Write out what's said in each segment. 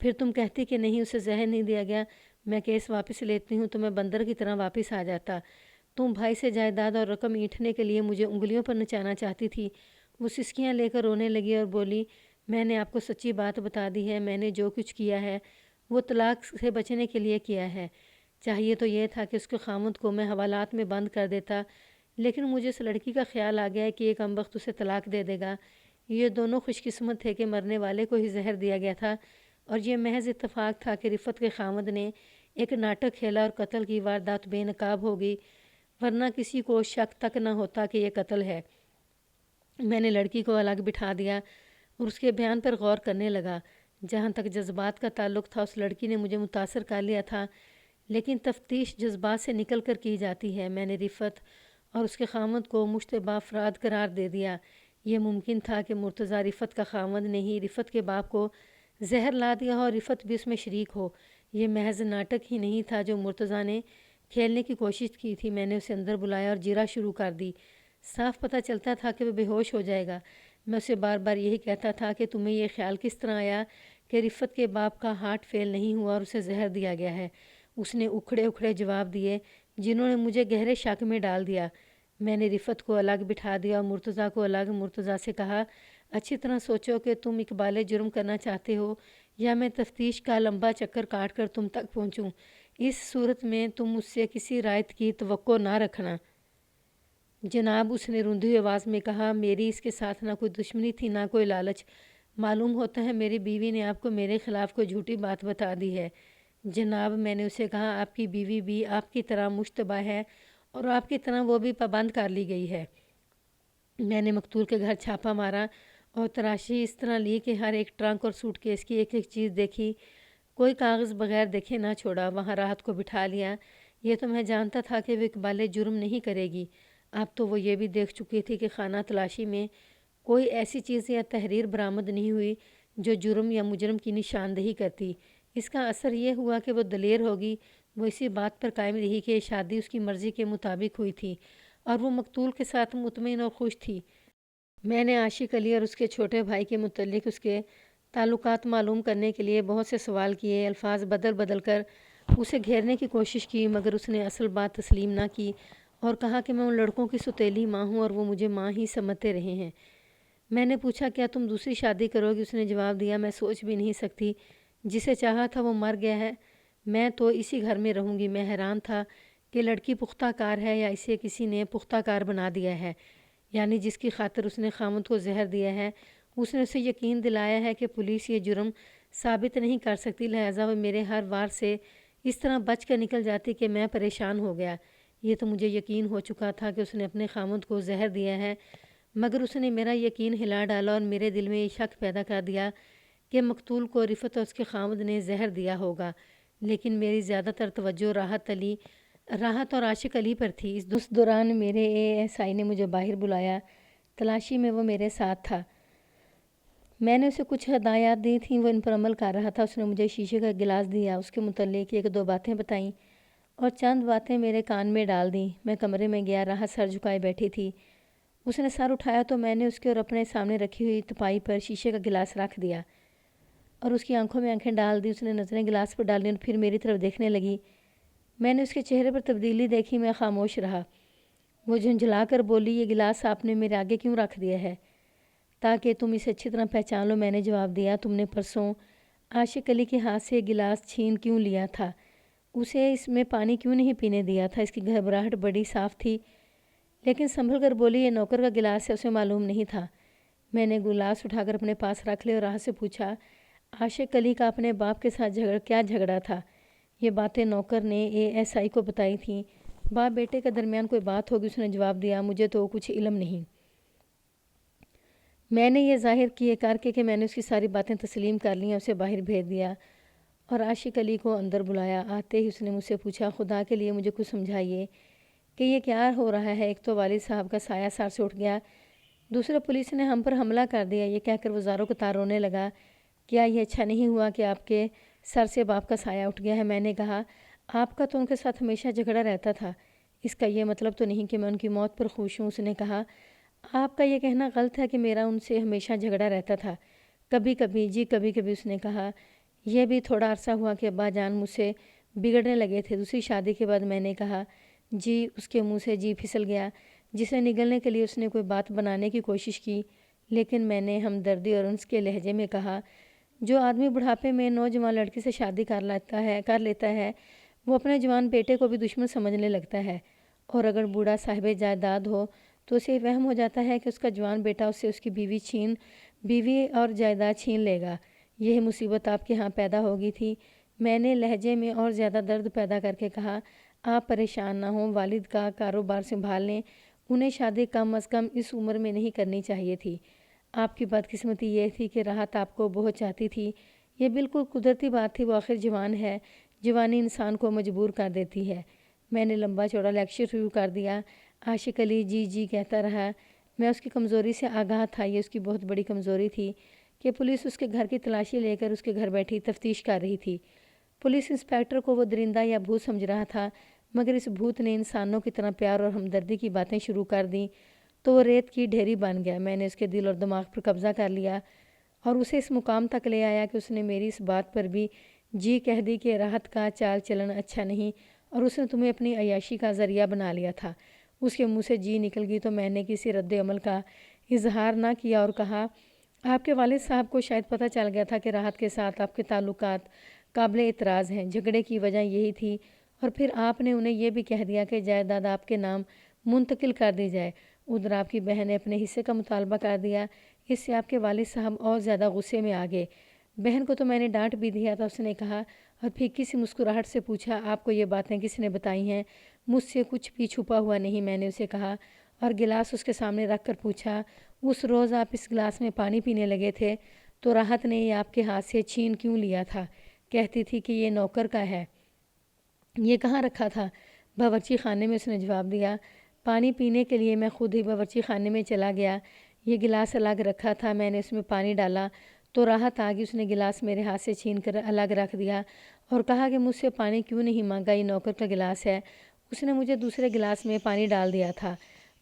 پھر تم کہتی کہ نہیں اسے زہر نہیں دیا گیا، میں کیس واپس لیتی ہوں تو میں بندر کی طرح واپس آ جاتا۔ تم بھائی سے جائیداد اور رقم اینٹھنے کے لیے مجھے انگلیوں پر نچانا چاہتی تھی۔ وہ سسکیاں لے کر رونے لگی اور بولی، میں نے آپ کو سچی بات بتا دی ہے، میں نے جو کچھ کیا ہے وہ طلاق سے بچنے کے لیے کیا ہے۔ چاہیے تو یہ تھا کہ اس کے خامند کو میں حوالات میں بند کر دیتا، لیکن مجھے اس لڑکی کا خیال آ گیا ہے کہ ایک کمبخت اسے طلاق دے دے گا۔ یہ دونوں خوش قسمت تھے کہ مرنے والے کو ہی زہر دیا گیا تھا، اور یہ محض اتفاق تھا کہ رفت کے خامند نے ایک ناٹک کھیلا اور قتل کی واردات بے نقاب ہو گئی، ورنہ کسی کو شک تک نہ ہوتا کہ یہ قتل ہے۔ میں نے لڑکی کو الگ بٹھا دیا اور اس کے بیان پر غور کرنے لگا۔ جہاں تک جذبات کا تعلق تھا اس لڑکی نے مجھے متاثر کر لیا تھا، لیکن تفتیش جذبات سے نکل کر کی جاتی ہے۔ میں نے رفت اور اس کے خامند کو مشتبہ افراد قرار دے دیا۔ یہ ممکن تھا کہ مرتضیٰ رفت کا خامند نے ہی رفت کے باپ کو زہر لا دیا اور رفت بھی اس میں شریک ہو۔ یہ محض ناٹک ہی نہیں تھا جو مرتضیٰ نے کھیلنے کی کوشش کی تھی۔ میں نے اسے اندر بلایا اور جیرا شروع کر دی۔ صاف پتہ چلتا تھا کہ وہ بے ہوش ہو جائے گا۔ میں اسے بار بار یہی کہتا تھا کہ تمہیں یہ خیال کس طرح آیا کہ رفت کے باپ کا ہارٹ فیل نہیں ہوا اور اسے زہر دیا گیا ہے؟ اس نے اکھڑے اکھڑے جواب دیے جنہوں نے مجھے گہرے شک میں ڈال دیا۔ میں نے رفت کو الگ بٹھا دیا اور مرتضیٰ کو الگ۔ مرتضیٰ سے کہا، اچھی طرح سوچو کہ تم اقبال جرم کرنا چاہتے ہو یا میں تفتیش کا لمبا چکر کاٹ کر تم تک پہنچوں۔ اس صورت میں تم مجھ سے کسی رعایت کی توقع نہ رکھنا۔ جناب، اس نے روندھی ہوئی آواز میں کہا، میری اس کے ساتھ نہ کوئی دشمنی تھی نہ کوئی لالچ۔ معلوم ہوتا ہے میری بیوی نے آپ کو میرے خلاف کوئی جھوٹی بات بتا دی ہے۔ جناب، میں نے اسے کہا، آپ کی بیوی بھی آپ کی طرح مشتبہ ہے اور آپ کی طرح وہ بھی پابند کر لی گئی ہے۔ میں نے مقتول کے گھر چھاپا مارا اور تراشی اس طرح لی کہ ہر ایک ٹرنک اور سوٹ کیس کی ایک ایک چیز دیکھی، کوئی کاغذ بغیر دیکھے نہ چھوڑا۔ وہاں راحت کو بٹھا لیا۔ یہ تو میں جانتا تھا کہ وہ اقبال جرم نہیں کرے گی۔ اب تو وہ یہ بھی دیکھ چکی تھی کہ خانہ تلاشی میں کوئی ایسی چیز یا تحریر برآمد نہیں ہوئی جو جرم یا مجرم کی نشاندہی کرتی۔ اس کا اثر یہ ہوا کہ وہ دلیر ہوگی۔ وہ اسی بات پر قائم رہی کہ شادی اس کی مرضی کے مطابق ہوئی تھی اور وہ مقتول کے ساتھ مطمئن اور خوش تھی۔ میں نے عاشق علی اور اس کے چھوٹے بھائی کے متعلق اس کے تعلقات معلوم کرنے کے لیے بہت سے سوال کیے، الفاظ بدل بدل کر اسے گھیرنے کی کوشش کی، مگر اس نے اصل بات تسلیم نہ کی اور کہا کہ میں ان لڑکوں کی سوتیلی ماں ہوں اور وہ مجھے ماں ہی سمجھتے رہے ہیں۔ میں نے پوچھا، کیا تم دوسری شادی کرو گی؟ اس نے جواب دیا، میں سوچ بھی نہیں سکتی، جسے چاہا تھا وہ مر گیا ہے، میں تو اسی گھر میں رہوں گی۔ میں حیران تھا کہ لڑکی پختہ کار ہے یا اسے کسی نے پختہ کار بنا دیا ہے، یعنی جس کی خاطر اس نے خامند کو زہر دیا ہے اس نے اسے یقین دلایا ہے کہ پولیس یہ جرم ثابت نہیں کر سکتی، لہٰذا وہ میرے ہر وار سے اس طرح بچ کر نکل جاتی کہ میں پریشان ہو گیا۔ یہ تو مجھے یقین ہو چکا تھا کہ اس نے اپنے خامند کو زہر دیا ہے، مگر اس نے میرا یقین ہلا ڈالا اور میرے دل میں یہ شک پیدا کر دیا کہ مقتول کو رفت اور اس کے خامند نے زہر دیا ہوگا۔ لیکن میری زیادہ تر توجہ راحت اور عاشق علی پر تھی۔ اس دوران میرے ASI نے مجھے باہر بلایا۔ تلاشی میں وہ میرے ساتھ تھا۔ میں نے اسے کچھ ہدایات دی تھیں، وہ ان پر عمل کر رہا تھا۔ اس نے مجھے شیشے کا گلاس دیا، اس کے متعلق ایک دو باتیں بتائیں اور چند باتیں میرے کان میں ڈال دیں۔ میں کمرے میں گیا، راحت سر جھکائے بیٹھی تھی۔ اس نے سر اٹھایا تو میں نے اس کے اور اپنے سامنے رکھی ہوئی تپائی پر شیشے کا گلاس رکھ دیا اور اس کی آنکھوں میں آنکھیں ڈال دی۔ اس نے نظریں گلاس پر ڈالیں اور پھر میری طرف دیکھنے لگی۔ میں نے اس کے چہرے پر تبدیلی دیکھی، میں خاموش رہا۔ وہ جھنجھلا کر بولی، یہ گلاس آپ نے میرے آگے کیوں رکھ دیا ہے؟ تاکہ تم اسے اچھی طرح پہچان لو، میں نے جواب دیا۔ تم نے پرسوں عاشق علی کے ہاتھ سے گلاس چھین کیوں لیا تھا؟ اسے اس میں پانی کیوں نہیں پینے دیا تھا؟ اس کی گھبراہٹ بڑی صاف تھی، لیکن سنبھل کر بولی، یہ نوکر کا گلاس ہے، اسے معلوم نہیں تھا۔ میں نے گلاس اٹھا کر اپنے پاس رکھ لیا اور راحت سے پوچھا، عاشق علی کا اپنے باپ کے ساتھ کیا جھگڑا تھا؟ یہ باتیں نوکر نے ASI کو بتائی تھیں۔ باپ بیٹے کے درمیان کوئی بات ہوگی، اس نے جواب دیا، مجھے تو کچھ علم نہیں۔ میں نے یہ ظاہر کیے کر کے کہ میں نے اس کی ساری باتیں تسلیم کر لیں، اسے باہر بھیج دیا اور عاشق علی کو اندر بلایا۔ آتے ہی اس نے مجھ سے پوچھا، خدا کے لیے مجھے کچھ سمجھائیے کہ یہ کیا ہو رہا ہے۔ ایک تو والد صاحب کا سایہ سر سے اٹھ گیا، دوسرا پولیس نے ہم پر حملہ کر دیا۔ یہ کہہ کر وہ زاروں قطار رونے لگا، کیا یہ اچھا نہیں ہوا کہ آپ کے سر سے باپ کا سایہ اٹھ گیا ہے؟ میں نے کہا، آپ کا تو ان کے ساتھ ہمیشہ جھگڑا رہتا تھا، اس کا یہ مطلب تو نہیں کہ میں ان کی موت پر خوش ہوں۔ اس نے کہا، آپ کا یہ کہنا غلط ہے کہ میرا ان سے ہمیشہ جھگڑا رہتا تھا۔ کبھی کبھی، جی کبھی کبھی۔ اس نے کہا، یہ بھی تھوڑا عرصہ ہوا کہ ابا جان مجھ سے بگڑنے لگے تھے۔ دوسری شادی کے بعد میں نے کہا جی، اس کے منہ سے جی پھسل گیا، جسے نگلنے کے لیے اس نے کوئی بات بنانے کی کوشش کی، لیکن میں نے ہمدردی اور انس کے لہجے میں کہا جو آدمی بڑھاپے میں نوجوان لڑکی سے شادی کر لیتا ہے وہ اپنے جوان بیٹے کو بھی دشمن سمجھنے لگتا ہے، اور اگر بوڑھا صاحب جائیداد ہو تو اسے وہم ہو جاتا ہے کہ اس کا جوان بیٹا اس سے اس کی بیوی اور جائیداد چھین لے گا۔ یہی مصیبت آپ کے ہاں پیدا ہو گئی تھی۔ میں نے لہجے میں اور زیادہ درد پیدا کر کے کہا آپ پریشان نہ ہوں، والد کا کاروبار سنبھال لیں، انہیں شادی کم از کم اس عمر میں نہیں کرنی چاہیے تھی۔ آپ کی بدقسمتی یہ تھی کہ راحت آپ کو بہت چاہتی تھی۔ یہ بالکل قدرتی بات تھی، وہ آخر جوان ہے، جوانی انسان کو مجبور کر دیتی ہے۔ میں نے لمبا چوڑا لیکچر شروع کر دیا۔ عاشق علی جی جی کہتا رہا۔ میں اس کی کمزوری سے آگاہ تھا، یہ اس کی بہت بڑی کمزوری تھی کہ پولیس اس کے گھر کی تلاشی لے کر اس کے گھر بیٹھی تفتیش کر رہی تھی۔ پولیس انسپیکٹر کو وہ درندہ یا بھوت سمجھ رہا تھا، مگر اس بھوت نے انسانوں کی طرح پیار اور ہمدردی کی باتیں شروع کر دیں تو وہ ریت کی ڈھیری بن گیا۔ میں نے اس کے دل اور دماغ پر قبضہ کر لیا اور اسے اس مقام تک لے آیا کہ اس نے میری اس بات پر بھی جی کہہ دی کہ راحت کا چال چلن اچھا نہیں اور اس نے تمہیں اپنی عیاشی کا ذریعہ بنا لیا تھا۔ اس کے منہ سے جی نکل گئی تو میں نے کسی رد عمل کا اظہار نہ کیا اور کہا آپ کے والد صاحب کو شاید پتہ چل گیا تھا کہ راحت کے ساتھ آپ کے تعلقات قابل اعتراض ہیں، جھگڑے کی وجہ یہی تھی، اور پھر آپ نے انہیں یہ بھی کہہ دیا کہ جائیداد آپ کے نام منتقل کر دی جائے۔ ادھر آپ کی بہن نے اپنے حصے کا مطالبہ کر دیا۔ اس سے آپ کے والد صاحب اور زیادہ غصے میں آ گئے۔ بہن کو تو میں نے ڈانٹ بھی دیا تھا، اس نے کہا اور پھر کسی مسکراہٹ سے پوچھا آپ کو یہ باتیں کس نے بتائی ہیں؟ مجھ سے کچھ بھی چھپا ہوا نہیں، میں نے اسے کہا، اور گلاس اس کے سامنے رکھ کر پوچھا اس روز آپ اس گلاس میں پانی پینے لگے تھے تو راحت نے یہ آپ کے ہاتھ سے چھین کیوں لیا تھا؟ کہتی تھی کہ یہ نوکر کا ہے۔ یہ کہاں رکھا تھا؟ باورچی خانے میں، اس نے جواب دیا۔ پانی پینے کے لیے میں خود ہی باورچی خانے میں چلا گیا۔ یہ گلاس الگ رکھا تھا، میں نے اس میں پانی ڈالا تو راحت آ گئی، اس نے گلاس میرے ہاتھ سے چھین کر الگ رکھ دیا اور کہا کہ مجھ سے پانی کیوں نہیں مانگا، یہ نوکر کا گلاس ہے۔ اس نے مجھے دوسرے گلاس میں پانی ڈال دیا تھا۔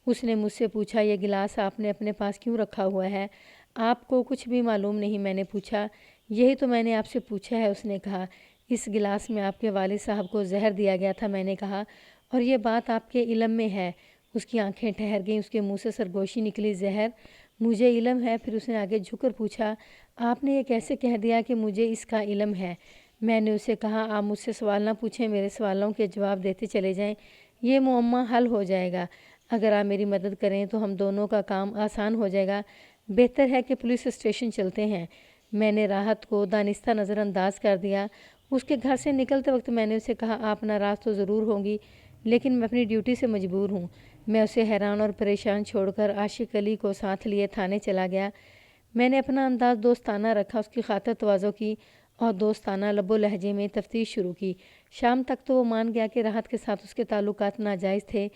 اس نے مجھ سے پوچھا یہ گلاس آپ نے اپنے پاس کیوں رکھا ہوا ہے؟ آپ کو کچھ بھی معلوم نہیں؟ میں نے پوچھا۔ یہی تو میں نے آپ سے پوچھا ہے، اس نے کہا۔ اس گلاس میں آپ کے والد صاحب کو زہر دیا گیا تھا، میں نے کہا، اور یہ بات آپ کے علم میں ہے؟ اس کی آنکھیں ٹھہر گئیں، اس کے منہ سے سرگوشی نکلی، زہر؟ مجھے علم ہے؟ پھر اس نے آگے جھک کر پوچھا آپ نے یہ کیسے کہہ دیا کہ مجھے اس کا علم ہے؟ میں نے اسے کہا آپ مجھ سے سوال نہ پوچھیں، میرے سوالوں کے جواب دیتے چلے جائیں، یہ معمہ حل ہو جائے گا۔ اگر آپ میری مدد کریں تو ہم دونوں کا کام آسان ہو جائے گا۔ بہتر ہے کہ پولیس اسٹیشن چلتے ہیں۔ میں نے راحت کو دانستہ نظر انداز کر دیا۔ اس کے گھر سے نکلتے وقت میں نے اسے کہا آپ ناراض تو ضرور ہوں گی، لیکن میں اپنی ڈیوٹی سے مجبور ہوں۔ میں اسے حیران اور پریشان چھوڑ کر عاشق علی کو ساتھ لیے تھانے چلا گیا۔ میں نے اپنا انداز دوستانہ رکھا، اس کی خاطر تواضع کی اور دوستانہ لب و لہجے میں تفتیش شروع کی۔ شام تک تو وہ مان گیا کہ راحت کے ساتھ اس کے تعلقات ناجائز تھے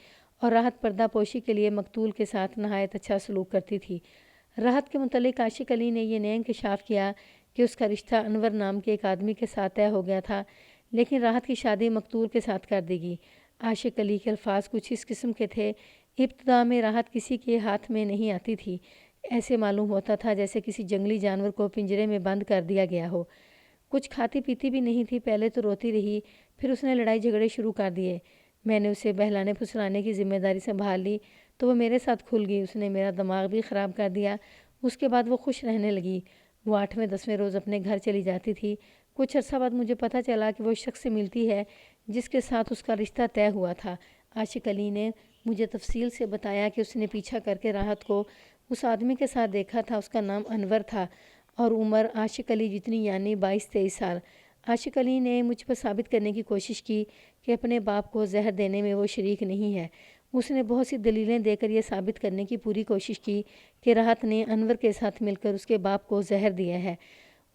اور راحت پردہ پوشی کے لیے مقتول کے ساتھ نہایت اچھا سلوک کرتی تھی۔ راحت کے متعلق عاشق علی نے یہ نیا انکشاف کیا کہ اس کا رشتہ انور نام کے ایک آدمی کے ساتھ طے ہو گیا تھا، لیکن راحت کی شادی مقتول کے ساتھ کر دی گئی۔ عاشق علی کے الفاظ کچھ اس قسم کے تھے، ابتدا میں راحت کسی کے ہاتھ میں نہیں آتی تھی، ایسے معلوم ہوتا تھا جیسے کسی جنگلی جانور کو پنجرے میں بند کر دیا گیا ہو۔ کچھ کھاتی پیتی بھی نہیں تھی، پہلے تو روتی رہی، پھر اس نے لڑائی جھگڑے شروع کر دیے۔ میں نے اسے بہلانے پھسلانے کی ذمہ داری سنبھال لی تو وہ میرے ساتھ کھل گئی۔ اس نے میرا دماغ بھی خراب کر دیا۔ اس کے بعد وہ خوش رہنے لگی۔ وہ 8ویں 10ویں روز اپنے گھر چلی جاتی تھی۔ کچھ عرصہ بعد مجھے پتہ چلا کہ وہ شخص سے ملتی ہے جس کے ساتھ اس کا رشتہ طے ہوا تھا۔ عاشق علی نے مجھے تفصیل سے بتایا کہ اس نے پیچھا کر کے راحت کو اس آدمی کے ساتھ دیکھا تھا، اس کا نام انور تھا اور عمر عاشق علی جتنی، یعنی 22-23 سال۔ عاشق علی نے مجھ پر ثابت کرنے کی کوشش کی کہ اپنے باپ کو زہر دینے میں وہ شریک نہیں ہے۔ اس نے بہت سی دلیلیں دے کر یہ ثابت کرنے کی پوری کوشش کی کہ راحت نے انور کے ساتھ مل کر اس کے باپ کو زہر دیا ہے۔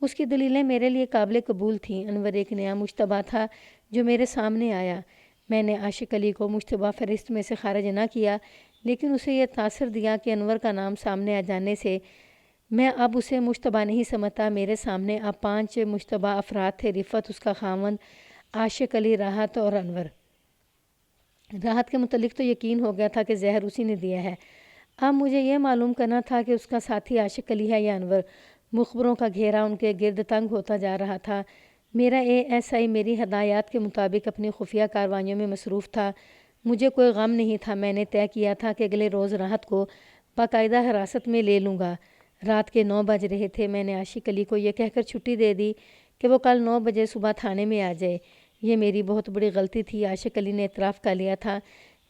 اس کی دلیلیں میرے لیے قابل قبول تھیں۔ انور ایک نیا مشتبہ تھا جو میرے سامنے آیا۔ میں نے عاشق علی کو مشتبہ فہرست میں سے خارج نہ کیا، لیکن اسے یہ تاثر دیا کہ انور کا نام سامنے آ جانے سے میں اب اسے مشتبہ نہیں سمجھتا۔ میرے سامنے اب 5 مشتبہ افراد تھے، رفعت، اس کا خاوند، عاشق علی، راحت اور انور۔ راحت کے متعلق تو یقین ہو گیا تھا کہ زہر اسی نے دیا ہے۔ اب مجھے یہ معلوم کرنا تھا کہ اس کا ساتھی عاشق علی ہے یا انور۔ مخبروں کا گھیرا ان کے گرد تنگ ہوتا جا رہا تھا۔ میرا ASI میری ہدایات کے مطابق اپنی خفیہ کارروائیوں میں مصروف تھا۔ مجھے کوئی غم نہیں تھا۔ میں نے طے کیا تھا کہ اگلے روز راحت کو باقاعدہ حراست میں لے لوں گا۔ رات کے 9 بج رہے تھے۔ میں نے عاشق علی کو یہ کہہ کر چھٹی دے دی کہ وہ کل 9 بجے صبح تھانے میں آ جائے۔ یہ میری بہت بڑی غلطی تھی۔ عاشق علی نے اعتراف کر لیا تھا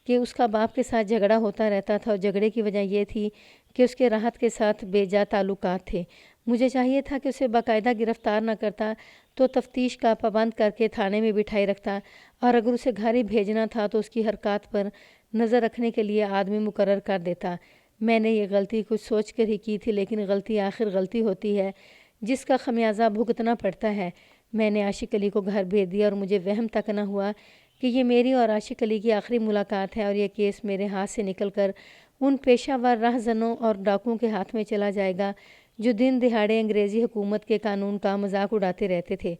کہ اس کا باپ کے ساتھ جھگڑا ہوتا رہتا تھا اور جھگڑے کی وجہ یہ تھی کہ اس کے راحت کے ساتھ بے جا تعلقات تھے۔ مجھے چاہیے تھا کہ اسے باقاعدہ گرفتار نہ کرتا تو تفتیش کا پابند کر کے تھانے میں بٹھائے رکھتا، اور اگر اسے گھر ہی بھیجنا تھا تو اس کی حرکات پر نظر رکھنے کے لیے آدمی مقرر کر دیتا۔ میں نے یہ غلطی کچھ سوچ کر ہی کی تھی، لیکن غلطی آخر غلطی ہوتی ہے جس کا خمیازہ بھگتنا پڑتا ہے۔ میں نے عاشق علی کو گھر بھیج دیا اور مجھے وہم تک نہ ہوا کہ یہ میری اور عاشق علی کی آخری ملاقات ہے اور یہ کیس میرے ہاتھ سے نکل کر ان پیشہ ور رہزنوں اور ڈاکوؤں کے ہاتھ میں چلا جائے گا جو دن دہاڑے انگریزی حکومت کے قانون کا مذاق اڑاتے رہتے تھے۔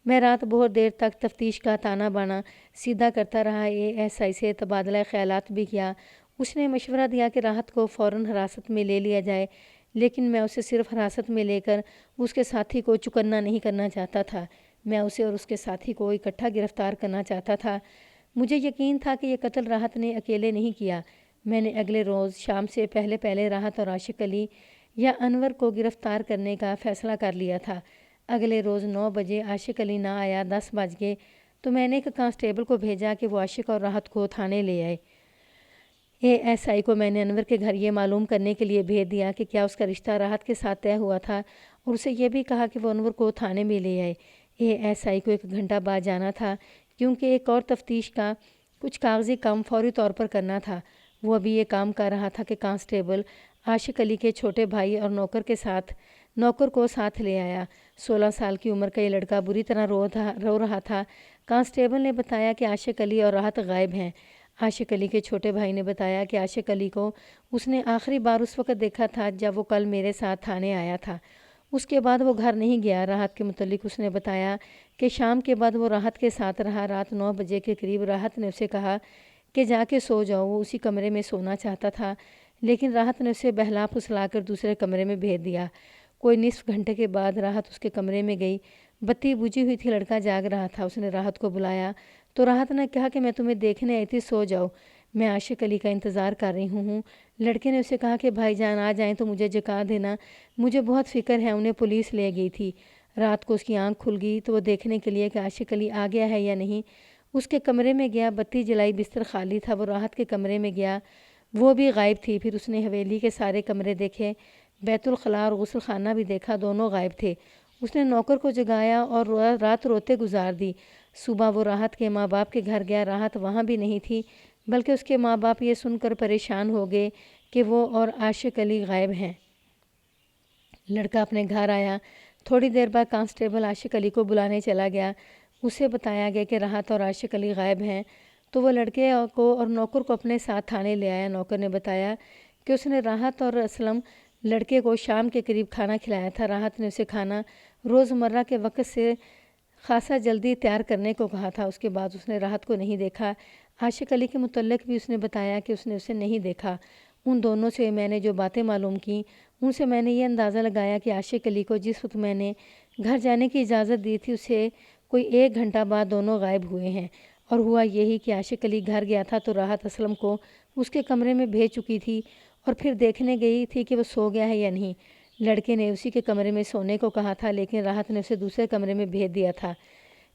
میں رات بہت دیر تک تفتیش کا تانا بانا سیدھا کرتا رہا۔ ASI سے تبادلہ خیالات بھی کیا۔ اس نے مشورہ دیا کہ راحت کو فوراً حراست میں لے لیا جائے، لیکن میں اسے صرف حراست میں لے کر اس کے ساتھی کو چکنا نہیں کرنا چاہتا تھا۔ میں اسے اور اس کے ساتھی کو اکٹھا گرفتار کرنا چاہتا تھا۔ مجھے یقین تھا کہ یہ قتل راحت نے اکیلے نہیں کیا۔ میں نے اگلے روز شام سے پہلے راحت اور عاشق علی یا انور کو گرفتار کرنے کا فیصلہ کر لیا تھا۔ اگلے روز 9 بجے عاشق علی نہ آیا، 10 بج گئے تو میں نے ایک کانسٹیبل کو بھیجا کہ وہ عاشق اور راحت کو تھانے لے آئے۔ ASI کو میں نے انور کے گھر یہ معلوم کرنے کے لیے بھیج دیا کہ کیا اس کا رشتہ راحت کے ساتھ طے ہوا تھا، اور اسے یہ بھی کہا کہ وہ انور کو تھانے میں لے آئے۔ ASI کو 1 گھنٹہ بعد جانا تھا کیونکہ ایک اور تفتیش کا کچھ کاغذی کام فوری طور پر کرنا تھا۔ وہ ابھی یہ کام کر رہا تھا کہ کانسٹیبل عاشق علی کے چھوٹے بھائی اور نوکر کو ساتھ لے آیا۔ 16 سال کی عمر کا یہ لڑکا بری طرح رو رہا تھا۔ کانسٹیبل نے بتایا کہ عاشق علی اور راحت غائب ہیں۔ عاشق علی کے چھوٹے بھائی نے بتایا کہ عاشق علی کو اس نے آخری بار اس وقت دیکھا تھا جب وہ کل میرے ساتھ تھانے آیا تھا۔ اس کے بعد وہ گھر نہیں گیا۔ راحت کے متعلق اس نے بتایا کہ شام کے بعد وہ راحت کے ساتھ رہا۔ رات 9 بجے کے قریب راحت نے اسے کہا کہ جا کے سو جاؤ۔ وہ اسی کمرے میں سونا چاہتا تھا، لیکن راحت نے اسے بہلا پھسلا کر دوسرے کمرے میں بھیج دیا۔ کوئی نصف گھنٹے کے بعد راحت اس کے کمرے میں گئی۔ بتی بجھی ہوئی تھی، لڑکا جاگ رہا تھا۔ اس نے راحت کو بلایا تو راحت نے کہا کہ میں تمہیں دیکھنے آئی تھی، سو جاؤ، میں عاشق علی کا انتظار کر رہی ہوں۔ لڑکے نے اسے کہا کہ بھائی جان آ جائیں تو مجھے جگا دینا، مجھے بہت فکر ہے، انہیں پولیس لے گئی تھی۔ رات کو اس کی آنکھ کھل گئی تو وہ دیکھنے کے لیے کہ عاشق علی آ گیا ہے یا نہیں اس کے کمرے میں گیا۔ بتی جلائی، بستر خالی تھا۔ وہ راحت کے کمرے میں گیا، وہ بھی غائب تھی۔ پھر اس نے حویلی کے سارے کمرے دیکھے، بیت الخلاء اور غسل خانہ بھی دیکھا، دونوں غائب تھے۔ اس نے نوکر کو جگایا اور رات روتے گزار دی۔ صبح وہ راحت کے ماں باپ کے گھر گیا۔ راحت وہاں بھی نہیں تھی، بلکہ اس کے ماں باپ یہ سن کر پریشان ہو گئے کہ وہ اور عاشق علی غائب ہیں۔ لڑکا اپنے گھر آیا۔ تھوڑی دیر بعد کانسٹیبل عاشق علی کو بلانے چلا گیا۔ اسے بتایا گیا کہ راحت اور عاشق علی غائب ہیں، تو وہ لڑکے کو اور نوکر کو اپنے ساتھ تھانے لے آیا۔ نوکر نے بتایا کہ اس نے راحت اور اسلم لڑکے کو شام کے قریب کھانا کھلایا تھا۔ راحت نے اسے کھانا روزمرہ کے وقت سے خاصا جلدی تیار کرنے کو کہا تھا۔ اس کے بعد اس نے راحت کو نہیں دیکھا۔ عاشق علی کے متعلق بھی اس نے بتایا کہ اس نے اسے نہیں دیکھا۔ ان دونوں سے میں نے جو باتیں معلوم کیں ان سے میں نے یہ اندازہ لگایا کہ عاشق علی کو جس وقت میں نے گھر جانے کی اجازت دی تھی اسے کوئی 1 گھنٹہ بعد دونوں غائب ہوئے ہیں، اور ہوا یہی کہ عاشق علی گھر گیا تھا تو راحت اسلم کو اس کے کمرے میں بھیج چکی تھی اور پھر دیکھنے گئی تھی کہ وہ سو گیا ہے یا نہیں۔ لڑکے نے اسی کے کمرے میں سونے کو کہا تھا، لیکن راحت نے اسے دوسرے کمرے میں بھیج دیا تھا۔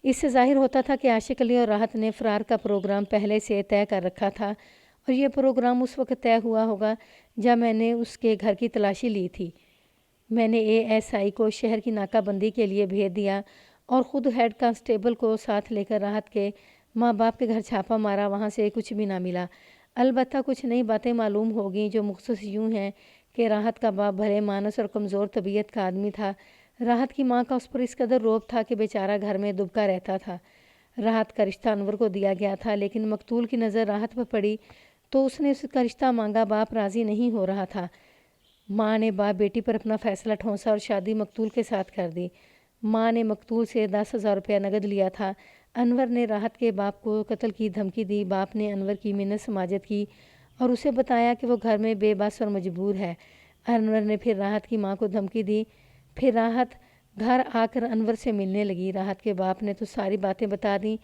اس سے ظاہر ہوتا تھا کہ عاشق علی اور راحت نے فرار کا پروگرام پہلے سے طے کر رکھا تھا، اور یہ پروگرام اس وقت طے ہوا ہوگا جب میں نے اس کے گھر کی تلاشی لی تھی۔ میں نے ASI کو شہر کی ناکہ بندی کے لیے بھیج دیا اور خود ہیڈ کانسٹیبل کو ساتھ لے کر راحت کے ماں باپ کے گھر چھاپا مارا۔ وہاں سے کچھ بھی نہ ملا، البتہ کچھ نئی باتیں معلوم ہو گئیں جو مختص یوں ہیں کہ راحت کا باپ بھلے مانس اور کمزور طبیعت کا آدمی تھا۔ راحت کی ماں کا اس پر اس قدر رعب تھا کہ بیچارہ گھر میں دبکا رہتا تھا۔ راحت کا رشتہ انور کو دیا گیا تھا، لیکن مقتول کی نظر راحت پر پڑی تو اس نے اس کا رشتہ مانگا۔ باپ راضی نہیں ہو رہا تھا۔ ماں نے باپ بیٹی پر اپنا فیصلہ ٹھونسا اور شادی مقتول کے ساتھ کر دی۔ ماں نے مقتول سے 10,000 روپیہ نقد لیا تھا۔ انور نے راحت کے باپ کو قتل کی دھمکی دی۔ باپ نے انور کی منت سماجت کی اور اسے بتایا کہ وہ گھر میں بے بس اور مجبور ہے۔ انور نے پھر راحت کی ماں کو دھمکی دی پھر راحت گھر آ کر انور سے ملنے لگی۔ راحت کے باپ نے تو ساری باتیں بتا دیں،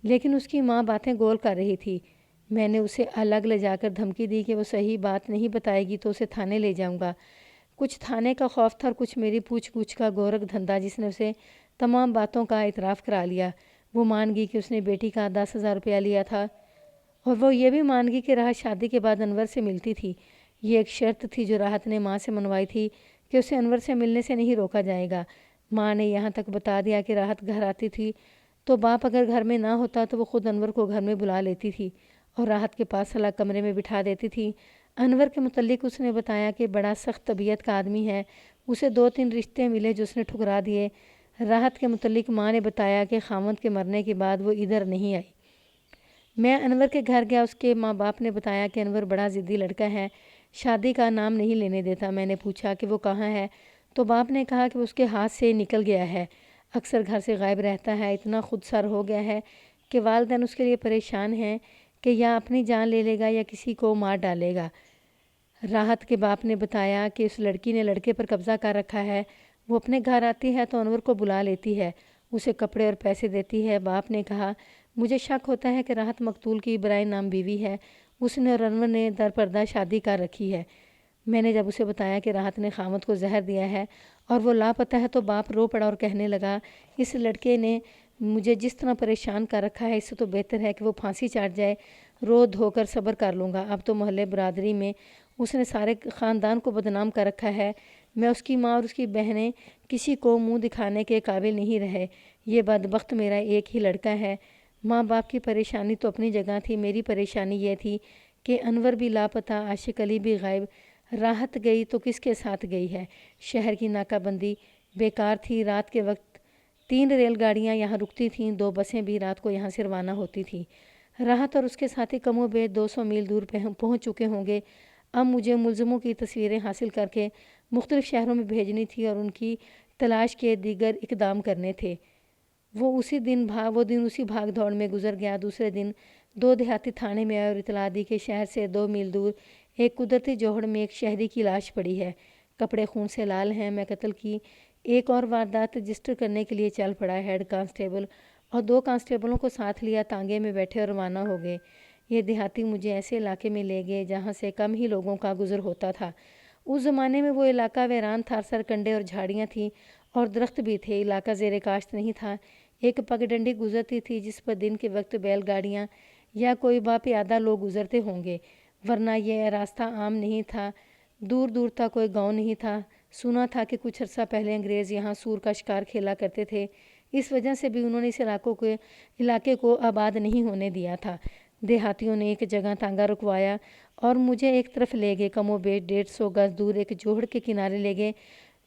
لیکن اس کی ماں باتیں گول کر رہی تھی۔ میں نے اسے الگ لے جا کر دھمکی دی کہ وہ صحیح بات نہیں بتائے گی تو اسے تھانے لے جاؤں گا۔ کچھ تھانے کا خوف تھا اور کچھ میری پوچھ گچھ کا گورکھ دھندا، جس نے اسے تمام باتوں کا اعتراف کرا لیا۔ وہ مان گئی کہ اس نے بیٹی کا 10,000 روپیہ لیا تھا، اور وہ یہ بھی مان گئی کہ راحت شادی کے بعد انور سے ملتی تھی۔ یہ ایک شرط تھی جو راحت نے ماں سے منوائی تھی کہ اسے انور سے ملنے سے نہیں روکا جائے گا۔ ماں نے یہاں تک بتا دیا کہ راحت گھر آتی تھی تو باپ اگر گھر میں نہ ہوتا تو وہ خود انور کو گھر میں بلا لیتی تھی اور راحت کے پاس الگ کمرے میں بٹھا دیتی تھی۔ انور کے متعلق اس نے بتایا کہ بڑا سخت طبیعت کا آدمی ہے، اسے 2-3 رشتے ملے جو اس نے ٹھکرا دیے۔ راحت کے متعلق ماں نے بتایا کہ خاوند کے مرنے کے بعد وہ ادھر نہیں آئی۔ میں انور کے گھر گیا۔ اس کے ماں باپ نے بتایا کہ انور بڑا ضدی لڑکا ہے، شادی کا نام نہیں لینے دیتا۔ میں نے پوچھا کہ وہ کہاں ہے تو باپ نے کہا کہ وہ اس کے ہاتھ سے نکل گیا ہے، اکثر گھر سے غائب رہتا ہے، اتنا خود سر ہو گیا ہے کہ والدین اس کے لیے پریشان ہیں کہ یا اپنی جان لے لے گا یا کسی کو مار ڈالے گا۔ راحت کے باپ نے بتایا کہ اس لڑکی نے لڑکے پر قبضہ کر رکھا ہے، وہ اپنے گھر آتی ہے تو انور کو بلا لیتی ہے، اسے کپڑے اور پیسے دیتی ہے۔ باپ نے کہا مجھے شک ہوتا ہے کہ راحت مقتول کی برائے نام بیوی ہے، اس نے اور انور نے در پردہ شادی کر رکھی ہے۔ میں نے جب اسے بتایا کہ راحت نے خاوند کو زہر دیا ہے اور وہ لاپتہ ہے تو باپ رو پڑا اور کہنے لگا اس لڑکے نے مجھے جس طرح پریشان کر رکھا ہے اس سے تو بہتر ہے کہ وہ پھانسی چڑھ جائے، رو دھو کر صبر کر لوں گا۔ اب تو محلے برادری میں اس نے سارے خاندان کو بدنام کر رکھا ہے، میں اس کی ماں اور اس کی بہنیں کسی کو منہ دکھانے کے قابل نہیں رہے، یہ بدبخت میرا ایک ہی لڑکا ہے۔ ماں باپ کی پریشانی تو اپنی جگہ تھی، میری پریشانی یہ تھی کہ انور بھی لاپتہ، عاشق علی بھی غائب، راحت گئی تو کس کے ساتھ گئی ہے؟ شہر کی ناکہ بندی بیکار تھی، رات کے وقت 3 ریل گاڑیاں یہاں رکتی تھیں، 2 بسیں بھی رات کو یہاں سے روانہ ہوتی تھیں۔ راحت اور اس کے ساتھی کم و بیش 200 میل دور پہنچ چکے ہوں گے۔ اب مجھے ملزموں کی تصویریں حاصل کر کے مختلف شہروں میں بھیجنی تھی اور ان کی تلاش کے دیگر اقدام کرنے تھے۔ وہ دن اسی بھاگ دوڑ میں گزر گیا۔ دوسرے دن 2 دیہاتی تھانے میں آئے اور اطلاع دی کہ شہر سے 2 میل دور ایک قدرتی جوہڑ میں ایک شہری کی لاش پڑی ہے، کپڑے خون سے لال ہیں۔ میں قتل کی ایک اور واردات رجسٹر کرنے کے لیے چل پڑا۔ ہیڈ کانسٹیبل اور 2 کانسٹیبلوں کو ساتھ لیا، تانگے میں بیٹھے اور روانہ ہو گئے۔ یہ دیہاتی مجھے ایسے علاقے میں لے گئے جہاں سے کم ہی لوگوں کا گزر ہوتا تھا۔ اس زمانے میں وہ علاقہ ویران تھا، سرکنڈے اور جھاڑیاں تھیں اور درخت بھی تھے، علاقہ زیر کاشت نہیں تھا۔ ایک پگڈنڈی گزرتی تھی جس پر دن کے وقت بیل گاڑیاں یا کوئی باپیادہ لوگ گزرتے ہوں گے، ورنہ یہ راستہ عام نہیں تھا۔ دور دور تک کوئی گاؤں نہیں تھا۔ سنا تھا کہ کچھ عرصہ پہلے انگریز یہاں سور کا شکار کھیلا کرتے تھے، اس وجہ سے بھی انہوں نے اس علاقے کو آباد نہیں ہونے دیا تھا۔ دیہاتیوں نے ایک جگہ تانگا رکوایا اور مجھے ایک طرف لے گئے، کم و بیش 150 گز دور ایک جوہڑ کے کنارے لے گئے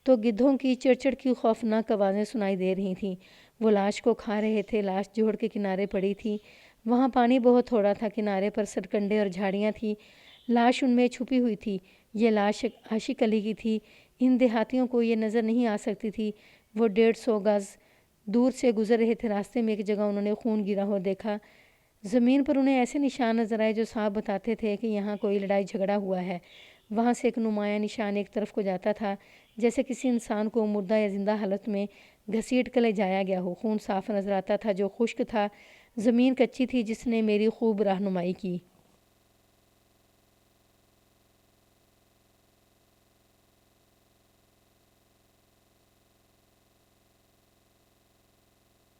تو گدھوں کی چڑچڑ کی خوفناک آوازیں سنائی دے رہی تھیں۔ وہ لاش کو کھا رہے تھے۔ لاش جوہڑ کے کنارے پڑی تھی، وہاں پانی بہت تھوڑا تھا، کنارے پر سرکنڈے اور جھاڑیاں تھیں، لاش ان میں چھپی ہوئی تھی۔ یہ لاش عاشق علی کی تھی۔ ان دیہاتیوں کو یہ نظر نہیں آ سکتی تھی۔ وہ 150 گز دور سے گزر رہے تھے، راستے میں ایک جگہ انہوں نے خون گرا ہوا دیکھا۔ زمین پر انہیں ایسے نشان نظر آئے جو صاحب بتاتے تھے کہ یہاں کوئی لڑائی جھگڑا ہوا ہے۔ وہاں سے ایک نمایاں نشان ایک طرف کو جاتا تھا، جیسے کسی انسان کو مردہ یا زندہ حالت میں گھسیٹ کر لے جایا گیا ہو۔ خون صاف نظر آتا تھا جو خشک تھا، زمین کچی تھی جس نے میری خوب رہنمائی کی۔